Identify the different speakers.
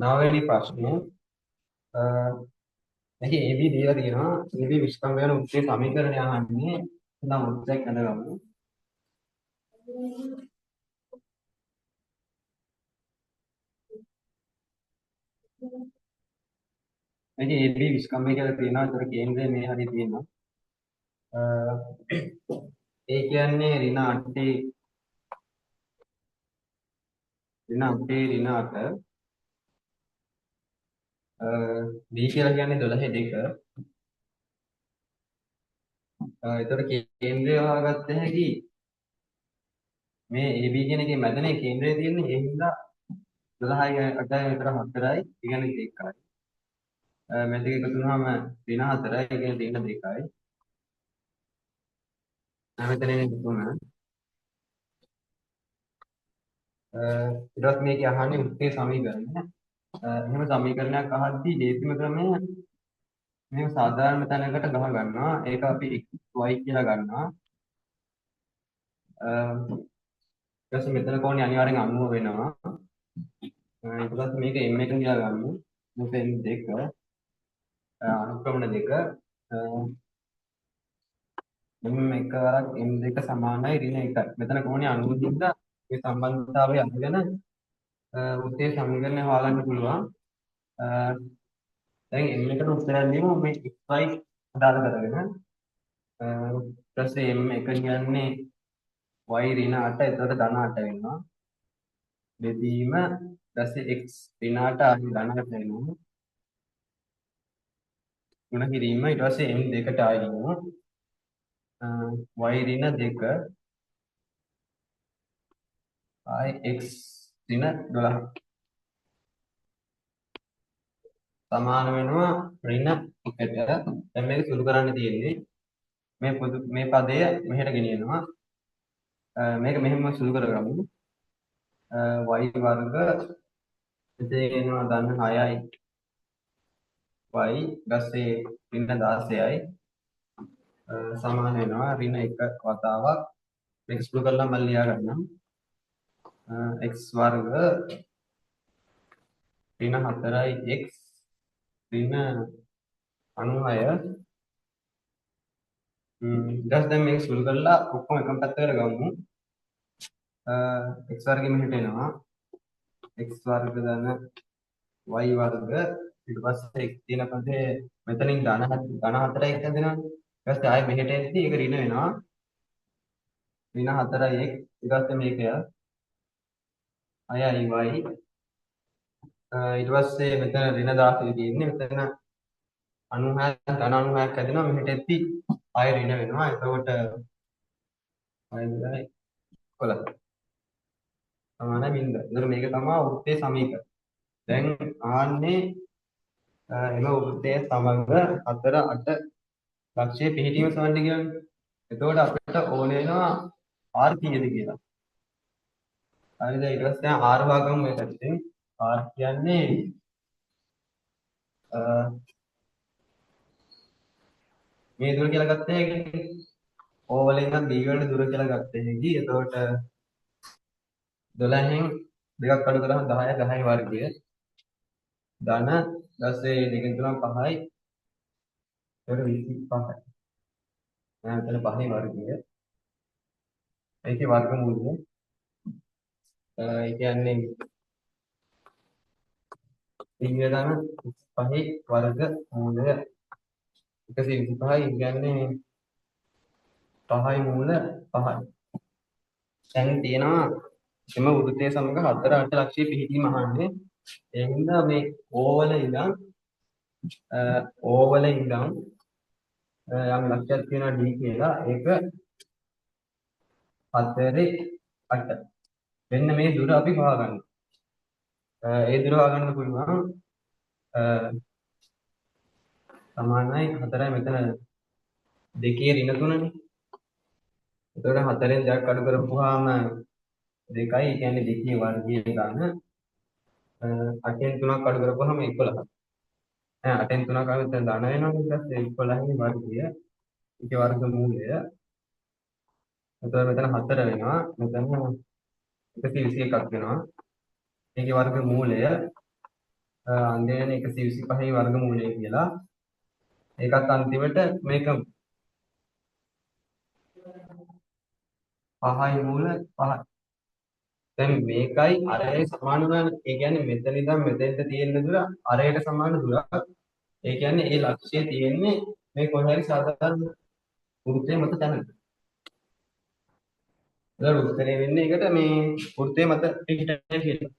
Speaker 1: නවවෙනි ප්‍රශ්නය මේකේ AB දීලා තියෙනවා AB විස්කම් වෙන උත්තරේ සමීකරණය අහන්නේ නම් උත්තරයක් හඳගමු. මේකේ AB විස්කම් එක කියලා තියෙනවා. ඒතර කේන්ද්‍රය මේ හරිය තියෙනවා. ඒ කියන්නේ ඍණ 8 ඍණ 8 B කියලා කියන්නේ 12 2. ඒතර කේන්ද්‍රය හොයාගත්ත හැකි මේ AB කියන එකේ මැදනේ කේන්ද්‍රය තියෙන්නේ. ඒ හින්දා 12යි 8යි විතර 4යි කියන්නේ 2යි. මේ දෙක එකතු වුණාම ඍණ 4යි කියන්නේ ඍණ 2යි. මෙතන තුන ඊට පස්සේ මේක අහන්නේ උත්තරේ සමීකරණය. එහෙම සමීකරණයක් අහද්දී දේශිම ක්‍රමය මෙහෙම සාධාරණ තැනකට ගහ ගන්නවා. ඒක අපි x y කියලා ගන්නවා. ඊට පස්සේ මෙතන කොහොනේ අනිවාර්යෙන් 90 වෙනවා. ඊට පස්සේ මේක m එක කියලා ගමු. මේක m2 අනුක්‍රමණ දෙක m1 වරක් m2 සමානයි ඍණ 1යි. මෙතන කොහොනේ 90 හින්දා මේ සම්බන්ධතාවය අරගෙන උත්තර සමීකරණය හොයාගන්න පුළුවන්. දැන් m එකට උත්තරයක් දීමු මේ xy අදාළ කරගෙන. ඊට පස්සේ m1 කියන්නේ y ඍණ 8 එතකොට ධන 8 වෙනවා. බෙදීම ඊට පස්සේ x ඍණ 8 ආයි ධන 8 වෙනවා. ගුණ කිරීම ඊට පස්සේ m දෙකට ආයි ගමු. y ඍණ 2 ආයි x ඍණ 12 සමාන වෙනවා ඍණ 1ට. දැන් මේක සුළු කරන්න තියෙන්නේ මේ පදය මෙහෙට ගෙනියනවා. මේක මෙහෙම සුළු කරගමු. y වර්ග එතේ එනවා ධන 6යි y ඊපස්සේ ඍණ 16යි සමාන වෙනවා ඍණ 1 වතාවක්. මේක සුළු කරලා මම ලියා ගන්නම්. x වර්ග ඍණ 4යි x ඍණ 96 ඊට දැන් මේක සුළු කරලා ඔක්කොම එකම පැත්තකට ගමු. x වර්ගෙ මෙහෙට එනවා. x වර්ග ධන y වර්ග ඊට පස්සේ x තියෙන පදේ මෙතනින් ධන 4යි එක දෙනවනේ. ඊට පස්සේ ආයෙ මෙහෙට එද්දි ඒක ඍණ වෙනවා. ඍණ 4යි x ඊට පස්සේ මේක 6යි y ඊට පස්සේ මෙතන ඍණ 16 තියෙන්නේ. මෙතන 96 ධන 96ක් හැදෙනවා. මෙහෙට එද්දි ආයෙ ඍණ වෙනවා. එතකොට 6 11 සමානයි බින්දුව. ඒතර මේක තමයි වෘත්තයේ සමීකරණය. දැන් ආන්නේ එම වෘත්තයේ සමග 4 8 ලක්ෂයේ පිහිටීම සමන්ඩ කියන්නේ. එතකොට අපිට ඕන වෙනවා r කීයද කියලා. හරිද? ඊට පස්සේ r භාගම මේකට. r කියන්නේ මේ දුර කියලා ගත්ත හැකි. O වල ඉඳන් b වලට දුර කියලා ගත්ත හැකි. එතකොට 12න් දෙකක් අඩු කරාම 10 10 වර්ගය ධන ඊපස්සේ දෙකෙන් තුනක් 5යි ඒකට 25යි. එතන 5යි වර්ගය. ඒකේ වර්ගමූලය ඒ කියන්නේ ඉංග්‍රීසි ධන 5යි වර්ග මූලය 125යි කියන්නේ 5යි මූල 5යි. දැන් තියෙනවා එම වෘත්තයේ සමග 4 8 ලක්ෂයේ පිහිටීම අහන්නේ. ඒ හින්දා මේ O වල ඉඳන් යම් ලක්ෂයක් තියෙනවා D කියලා. ඒක 4 8 මෙන්න මේ දුර අපි හොයාගන්න. ඒ දුර හොයාගන්න පුළුවන් සමානයි 4යි මෙතන 2 ඍණ 3නේ. එතකොට 4ෙන් 2ක් අඩු කරපුවාම 2යි. ඒ කියන්නේ 2 වර්ගය ගන්න. 8ෙන් 3ක් අඩු කරපුවාම 11. 8ෙන් 3ක් අඩු කරලා ධන වෙනවා. ඊට පස්සේ 11යි වර්ගය. ඒකේ වර්ගමූලය. එතකොට මෙතන 4 වෙනවා. මෙතන 121ක් වෙනවා. ඒකේ වර්ගමූලය අන්දේන 125 වර්ගමූලය කියලා. ඒකත් අන්තිමට මේක 5යි මූල 5. දැන් මේකයි අරයයි සමාන වුණානේ. ඒ කියන්නේ මෙතන ඉඳන් මෙතෙන්ට තියෙන දුර අරයට සමාන දුරක්. ඒ කියන්නේ ඒ ලක්ෂ්‍යය තියෙන්නේ මේ කොහේ හරි සාධාරණ වෘත්තයේ මත තැනක. ඒතර උත්තරේ වෙන්නේ ඒකට මේ වෘත්තයේ මත පිහිටයි කියලා.